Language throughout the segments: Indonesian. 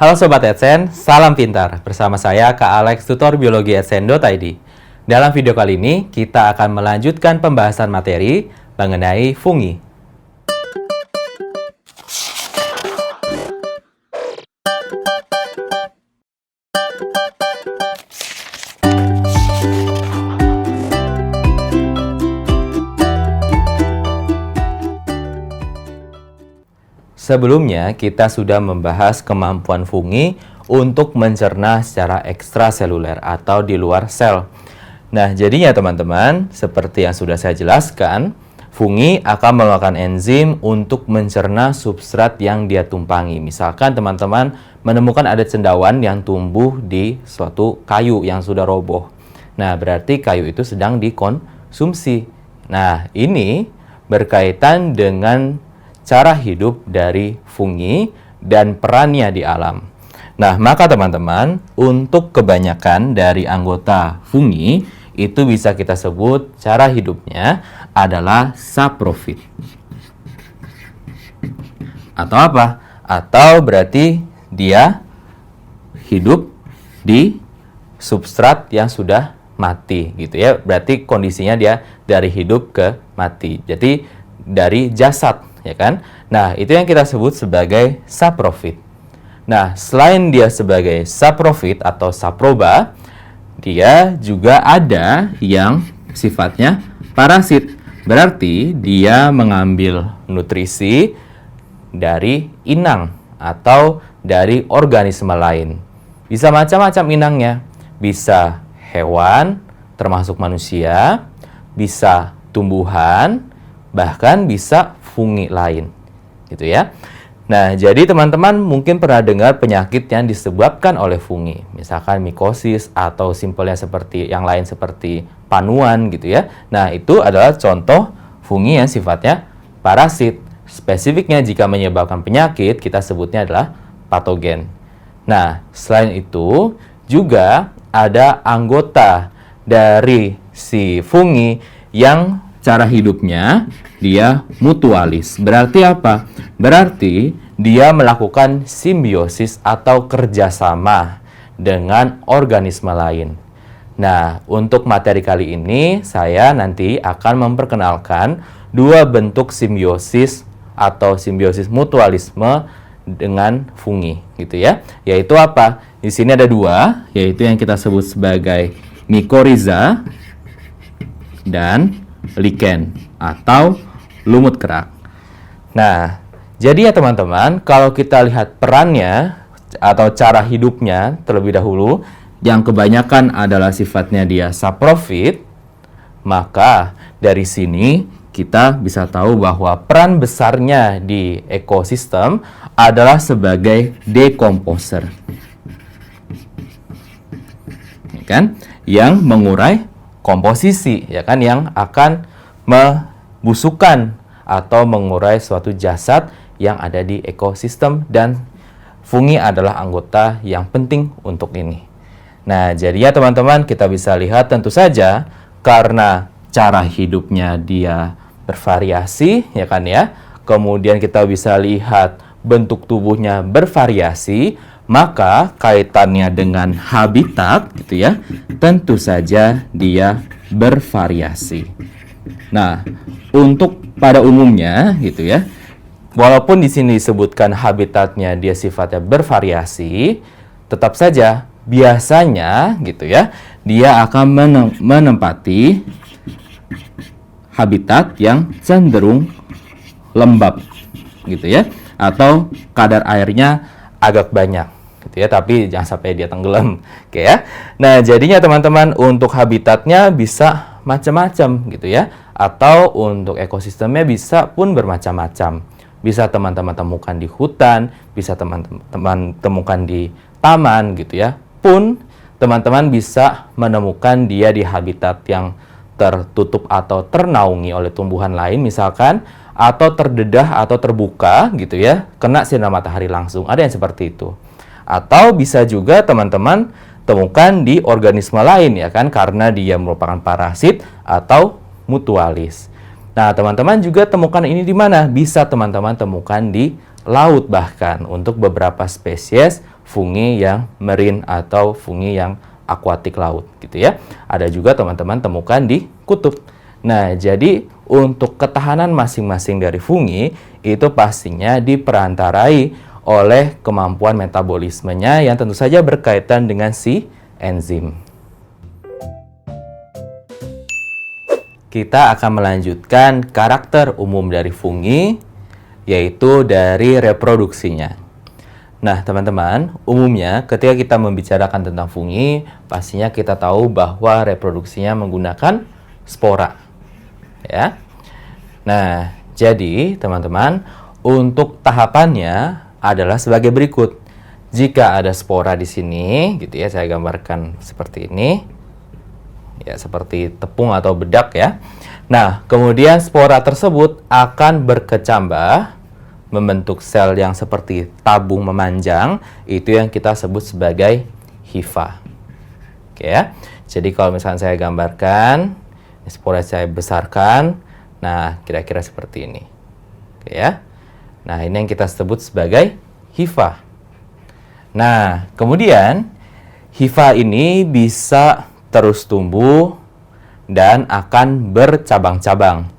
Halo Sobat Adsen, salam pintar. Bersama saya Kak Alex, tutor biologi adsen.id. Dalam video kali ini, kita akan melanjutkan pembahasan materi mengenai fungi. Sebelumnya, kita sudah membahas kemampuan fungi untuk mencerna secara ekstraseluler atau di luar sel. Nah, jadinya teman-teman, seperti yang sudah saya jelaskan, fungi akan melakukan enzim untuk mencerna substrat yang dia tumpangi. Misalkan teman-teman menemukan ada cendawan yang tumbuh di suatu kayu yang sudah roboh. Nah, berarti kayu itu sedang dikonsumsi. Nah, ini berkaitan dengan cara hidup dari fungi dan perannya di alam. Nah, maka teman-teman, untuk kebanyakan dari anggota fungi, itu bisa kita sebut cara hidupnya adalah saprofit. Atau apa? Atau berarti dia hidup di substrat yang sudah mati, gitu ya. Berarti kondisinya dia dari hidup ke mati. Jadi dari jasad, ya kan? Nah, itu yang kita sebut sebagai saprofit. Nah, selain dia sebagai saprofit atau saproba, dia juga ada yang sifatnya parasit. Berarti dia mengambil nutrisi dari inang atau dari organisme lain. Bisa macam-macam inangnya. Bisa hewan, termasuk manusia, bisa tumbuhan, bahkan bisa fungi lain, gitu ya. Nah, jadi teman-teman mungkin pernah dengar penyakit yang disebabkan oleh fungi, misalkan mikosis atau simpelnya seperti yang lain seperti panuan, gitu ya. Nah, itu adalah contoh fungi yang sifatnya parasit. Spesifiknya jika menyebabkan penyakit, kita sebutnya adalah patogen. Nah, selain itu juga ada anggota dari si fungi yang cara hidupnya dia mutualis. Berarti apa? Berarti dia melakukan simbiosis atau kerjasama dengan organisme lain. Nah, untuk materi kali ini saya nanti akan memperkenalkan dua bentuk simbiosis atau simbiosis mutualisme dengan fungi, gitu ya. Yaitu apa? Di sini ada dua, yaitu yang kita sebut sebagai mikoriza dan lichen atau lumut kerak. Nah, jadi ya teman-teman, kalau kita lihat perannya atau cara hidupnya terlebih dahulu, yang kebanyakan adalah sifatnya dia saprofit, maka dari sini kita bisa tahu bahwa peran besarnya di ekosistem adalah sebagai dekomposer. Ya kan? Yang mengurai komposisi, ya kan, yang akan membusukkan atau mengurai suatu jasad yang ada di ekosistem, dan fungi adalah anggota yang penting untuk ini. Nah, jadi ya teman-teman, kita bisa lihat tentu saja karena cara hidupnya dia bervariasi, ya kan ya. Kemudian kita bisa lihat bentuk tubuhnya bervariasi, maka kaitannya dengan habitat, gitu ya, tentu saja dia bervariasi. Nah, untuk pada umumnya, gitu ya, walaupun di sini disebutkan habitatnya dia sifatnya bervariasi, tetap saja biasanya, gitu ya, dia akan menempati habitat yang cenderung lembab, gitu ya, atau kadar airnya agak banyak, gitu ya, tapi jangan sampai dia tenggelam, oke ya. Nah, jadinya teman-teman, untuk habitatnya bisa macam-macam, gitu ya, atau untuk ekosistemnya bisa pun bermacam-macam. Bisa teman-teman temukan di hutan, bisa teman-teman temukan di taman, gitu ya. Pun teman-teman bisa menemukan dia di habitat yang tertutup atau ternaungi oleh tumbuhan lain misalkan, atau terdedah atau terbuka, gitu ya, kena sinar matahari langsung. Ada yang seperti itu. Atau bisa juga teman-teman temukan di organisme lain, ya kan, karena dia merupakan parasit atau mutualis. Nah, teman-teman juga temukan ini di mana? Bisa teman-teman temukan di laut bahkan untuk beberapa spesies fungi yang marine atau fungi yang akuatik laut gitu ya. Ada juga teman-teman temukan di kutub. Nah, jadi untuk ketahanan masing-masing dari fungi itu pastinya diperantarai oleh kemampuan metabolismenya yang tentu saja berkaitan dengan si enzim. Kita akan melanjutkan karakter umum dari fungi, yaitu dari reproduksinya. Nah, teman-teman, umumnya ketika kita membicarakan tentang fungi, pastinya kita tahu bahwa reproduksinya menggunakan spora. Ya. Nah, jadi teman-teman, untuk tahapannya adalah sebagai berikut. Jika ada spora di sini, gitu ya, saya gambarkan seperti ini. Ya, seperti tepung atau bedak ya. Nah, kemudian spora tersebut akan berkecambah membentuk sel yang seperti tabung memanjang, itu yang kita sebut sebagai hifa. Oke ya. Jadi kalau misalnya saya gambarkan, spora saya besarkan, nah kira-kira seperti ini. Oke ya. Nah, ini yang kita sebut sebagai hifa. Nah, kemudian hifa ini bisa terus tumbuh dan akan bercabang-cabang.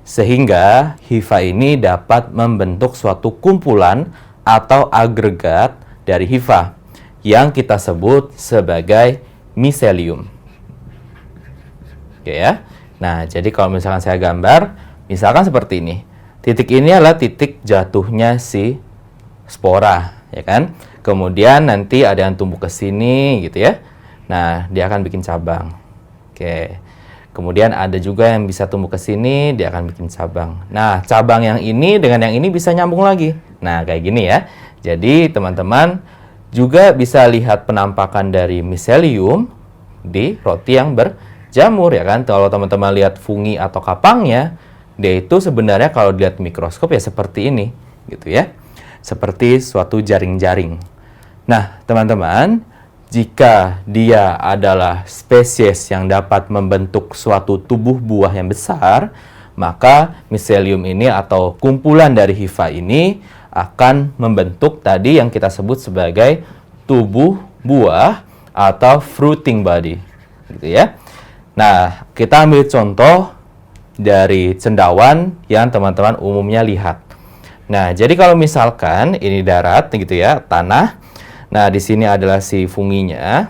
Sehingga hifa ini dapat membentuk suatu kumpulan atau agregat dari hifa yang kita sebut sebagai miselium. Oke ya. Nah, jadi kalau misalkan saya gambar, misalkan seperti ini. Titik ini adalah titik jatuhnya si spora, ya kan? Kemudian nanti ada yang tumbuh ke sini gitu ya. Nah, dia akan bikin cabang. Oke. Kemudian ada juga yang bisa tumbuh ke sini, dia akan bikin cabang. Nah, cabang yang ini dengan yang ini bisa nyambung lagi. Nah, kayak gini ya. Jadi, teman-teman juga bisa lihat penampakan dari miselium di roti yang berjamur, ya kan? Kalau teman-teman lihat fungi atau kapangnya, dia itu sebenarnya kalau dilihat mikroskop ya seperti ini, gitu ya. Seperti suatu jaring-jaring. Nah, teman-teman, jika dia adalah spesies yang dapat membentuk suatu tubuh buah yang besar, maka miselium ini atau kumpulan dari hifa ini akan membentuk tadi yang kita sebut sebagai tubuh buah atau fruiting body, gitu ya. Nah, kita ambil contoh dari cendawan yang teman-teman umumnya lihat. Nah, jadi kalau misalkan ini darat gitu ya, tanah. Nah, di sini adalah si funginya.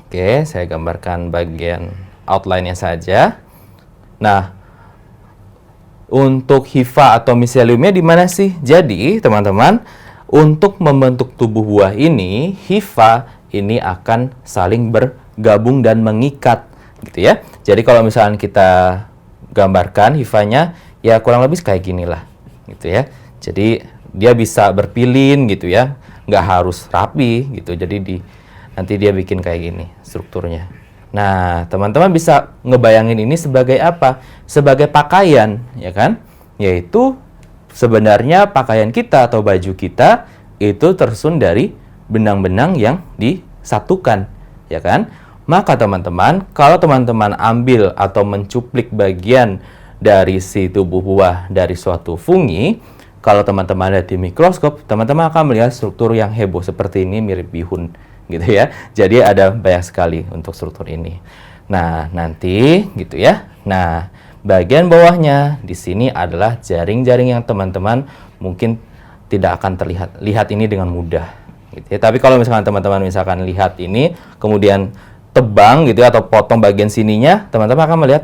Oke, saya gambarkan bagian outline-nya saja. Nah, untuk hifa atau miseliumnya di mana sih? Jadi, teman-teman, untuk membentuk tubuh buah ini, hifa ini akan saling bergabung dan mengikat, gitu ya. Jadi, kalau misalkan kita gambarkan hifanya, ya kurang lebih kayak gini lah, gitu ya. Jadi, dia bisa berpilin, gitu ya. Nggak harus rapi gitu, jadi nanti dia bikin kayak gini strukturnya. Nah, teman-teman bisa ngebayangin ini sebagai apa? Sebagai pakaian, ya kan? Yaitu sebenarnya pakaian kita atau baju kita itu tersusun dari benang-benang yang disatukan, ya kan? Maka teman-teman, kalau teman-teman ambil atau mencuplik bagian dari si tubuh buah dari suatu fungi, kalau teman-teman lihat di mikroskop, teman-teman akan melihat struktur yang heboh seperti ini, mirip bihun gitu ya. Jadi ada banyak sekali untuk struktur ini. Nah, nanti gitu ya. Nah, bagian bawahnya di sini adalah jaring-jaring yang teman-teman mungkin tidak akan terlihat. Lihat ini dengan mudah gitu ya. Tapi kalau misalkan teman-teman misalkan lihat ini kemudian tebang gitu ya, atau potong bagian sininya, teman-teman akan melihat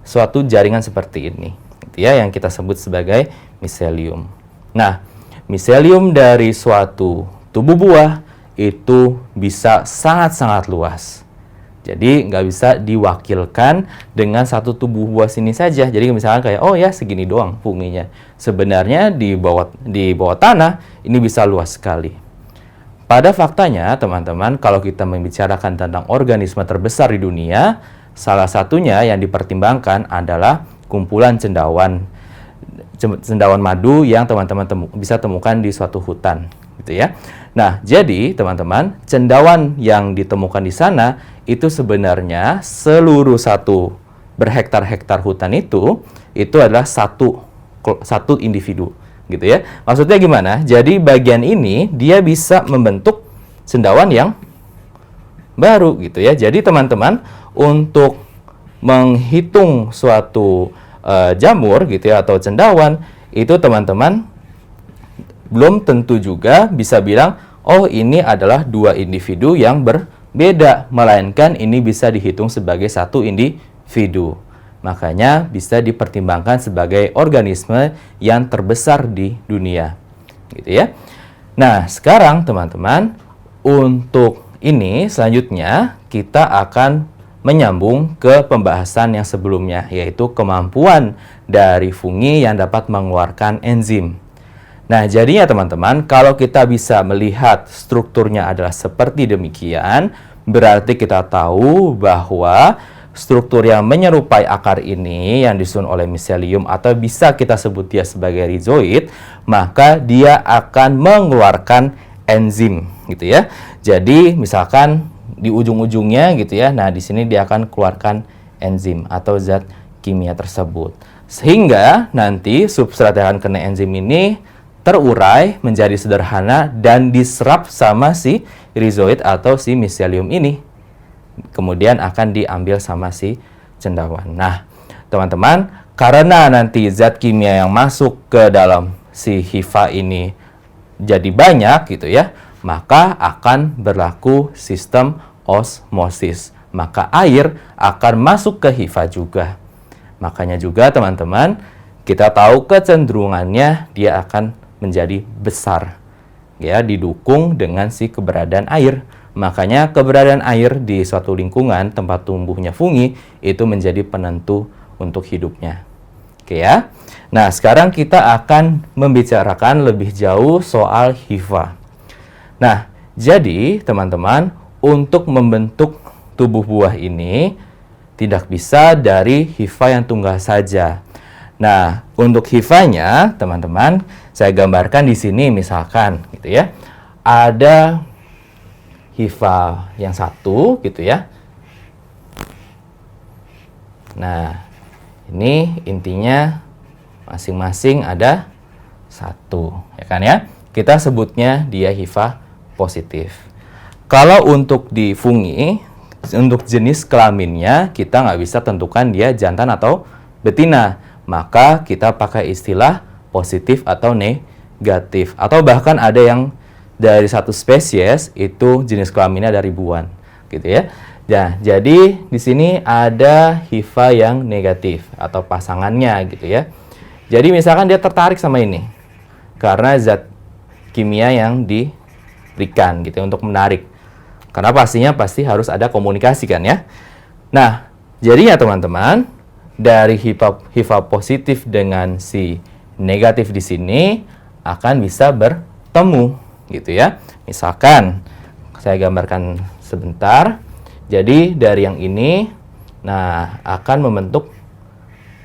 suatu jaringan seperti ini. Ya, yang kita sebut sebagai miselium. Nah, miselium dari suatu tubuh buah itu bisa sangat-sangat luas. Jadi, nggak bisa diwakilkan dengan satu tubuh buah sini saja. Jadi, misalnya kayak, oh ya segini doang funginya. Sebenarnya di bawah tanah ini bisa luas sekali. Pada faktanya, teman-teman, kalau kita membicarakan tentang organisme terbesar di dunia, salah satunya yang dipertimbangkan adalah kumpulan cendawan madu yang teman-teman bisa temukan di suatu hutan, gitu ya. Nah, jadi teman-teman, cendawan yang ditemukan di sana itu sebenarnya seluruh satu berhektar-hektar hutan itu adalah satu individu gitu ya. Maksudnya gimana? Jadi bagian ini dia bisa membentuk cendawan yang baru gitu ya. Jadi teman-teman untuk menghitung suatu jamur gitu ya atau cendawan itu teman-teman belum tentu juga bisa bilang oh ini adalah dua individu yang berbeda, melainkan ini bisa dihitung sebagai satu individu. Makanya bisa dipertimbangkan sebagai organisme yang terbesar di dunia. Gitu ya. Nah, sekarang teman-teman, untuk ini selanjutnya kita akan menyambung ke pembahasan yang sebelumnya, yaitu kemampuan dari fungi yang dapat mengeluarkan enzim. Nah, jadinya teman-teman, kalau kita bisa melihat strukturnya adalah seperti demikian, berarti kita tahu bahwa struktur yang menyerupai akar ini yang disusun oleh miselium atau bisa kita sebut dia sebagai rhizoid, maka dia akan mengeluarkan enzim gitu ya. Jadi misalkan di ujung-ujungnya gitu ya, nah di sini dia akan keluarkan enzim atau zat kimia tersebut. Sehingga nanti substrat yang akan kena enzim ini terurai menjadi sederhana dan diserap sama si rhizoid atau si miselium ini. Kemudian akan diambil sama si cendawan. Nah, teman-teman, karena nanti zat kimia yang masuk ke dalam si hifa ini jadi banyak gitu ya, maka akan berlaku sistem osmosis. Maka air akan masuk ke hifa juga. Makanya juga teman-teman, kita tahu kecenderungannya dia akan menjadi besar. Ya, didukung dengan si keberadaan air. Makanya keberadaan air di suatu lingkungan tempat tumbuhnya fungi itu menjadi penentu untuk hidupnya. Oke ya. Nah, sekarang kita akan membicarakan lebih jauh soal hifa. Nah, jadi teman-teman, untuk membentuk tubuh buah ini tidak bisa dari hifa yang tunggal saja. Nah, untuk hifanya, teman-teman, saya gambarkan di sini misalkan gitu ya. Ada hifa yang satu gitu ya. Nah, ini intinya masing-masing ada satu, ya kan ya? Kita sebutnya dia hifa positif. Kalau untuk di fungi, untuk jenis kelaminnya kita nggak bisa tentukan dia jantan atau betina. Maka kita pakai istilah positif atau negatif. Atau bahkan ada yang dari satu spesies itu jenis kelaminnya ada ribuan, gitu ya. Nah, jadi di sini ada hifa yang negatif atau pasangannya, gitu ya. Jadi misalkan dia tertarik sama ini karena zat kimia yang diberikan, gitu ya, untuk menarik. Karena pasti harus ada komunikasi kan ya. Nah, jadinya teman-teman dari hifa positif dengan si negatif di sini akan bisa bertemu. Gitu ya. Misalkan saya gambarkan sebentar. Jadi dari yang ini nah akan membentuk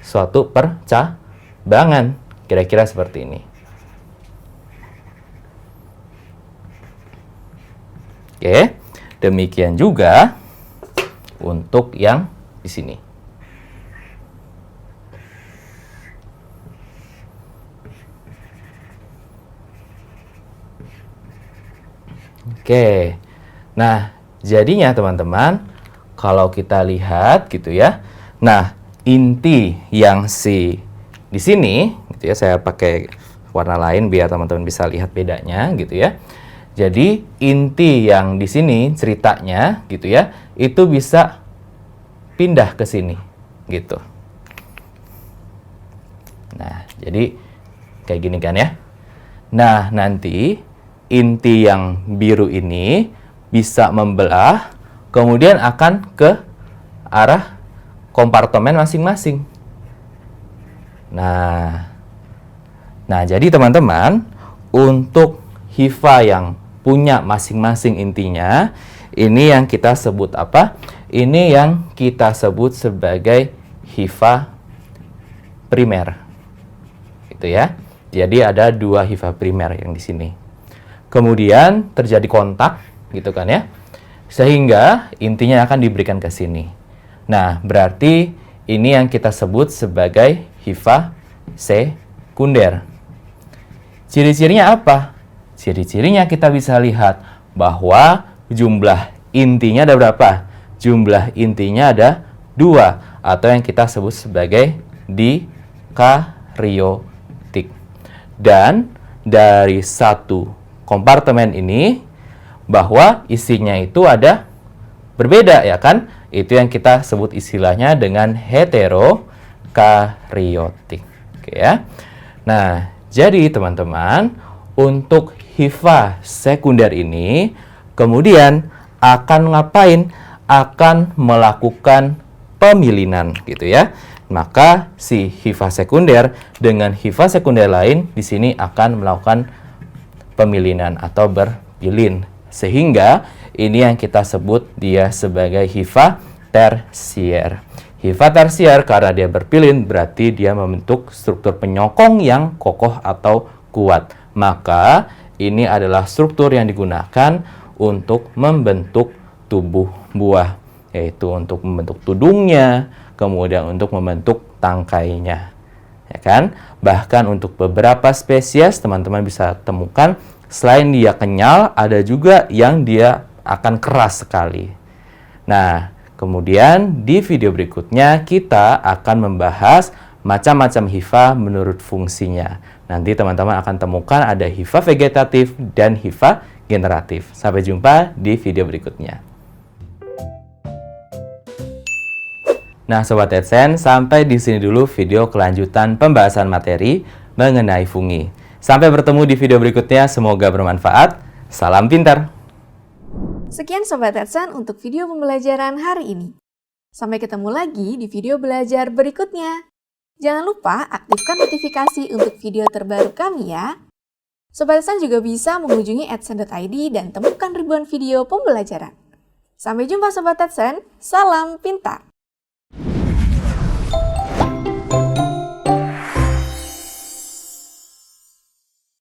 suatu percabangan kira-kira seperti ini. Oke. Demikian juga untuk yang di sini. Oke, nah jadinya teman-teman, kalau kita lihat gitu ya, nah inti yang di sini, gitu ya, saya pakai warna lain biar teman-teman bisa lihat bedanya, gitu ya. Jadi inti yang di sini ceritanya, gitu ya, itu bisa pindah ke sini, gitu. Nah, jadi kayak gini kan ya. Nah, nanti inti yang biru ini bisa membelah, kemudian akan ke arah kompartemen masing-masing. Nah, jadi teman-teman, untuk hifa yang punya masing-masing intinya, ini yang kita sebut apa? Ini yang kita sebut sebagai hifa primer. Gitu ya. Jadi ada dua hifa primer yang di sini. Kemudian terjadi kontak, gitu kan ya, sehingga intinya akan diberikan ke sini. Nah, berarti ini yang kita sebut sebagai hifa sekunder. Ciri-cirinya apa? Ciri-cirinya kita bisa lihat bahwa jumlah intinya ada berapa? Jumlah intinya ada 2, atau yang kita sebut sebagai dikaryotik. Dan dari satu kompartemen ini, bahwa isinya itu ada berbeda, ya kan? Itu yang kita sebut istilahnya dengan heterokaryotik. Oke ya. Nah, jadi teman-teman, untuk hifa sekunder ini kemudian akan ngapain? Akan melakukan pemilinan gitu ya. Maka si hifa sekunder dengan hifa sekunder lain di sini akan melakukan pemilinan atau berpilin. Sehingga ini yang kita sebut dia sebagai hifa tersier. Hifa tersier karena dia berpilin berarti dia membentuk struktur penyokong yang kokoh atau kuat. Maka ini adalah struktur yang digunakan untuk membentuk tubuh buah, yaitu untuk membentuk tudungnya, kemudian untuk membentuk tangkainya. Ya kan? Bahkan untuk beberapa spesies teman-teman bisa temukan selain dia kenyal, ada juga yang dia akan keras sekali. Nah, kemudian di video berikutnya kita akan membahas macam-macam hifa menurut fungsinya. Nanti teman-teman akan temukan ada hifa vegetatif dan hifa generatif. Sampai jumpa di video berikutnya. Nah, Sobat AdSense, sampai di sini dulu video kelanjutan pembahasan materi mengenai fungi. Sampai bertemu di video berikutnya, semoga bermanfaat. Salam pintar! Sekian Sobat AdSense untuk video pembelajaran hari ini. Sampai ketemu lagi di video belajar berikutnya. Jangan lupa aktifkan notifikasi untuk video terbaru kami ya. Sobat AdSense juga bisa mengunjungi adsense.id dan temukan ribuan video pembelajaran. Sampai jumpa Sobat AdSense, salam pintar!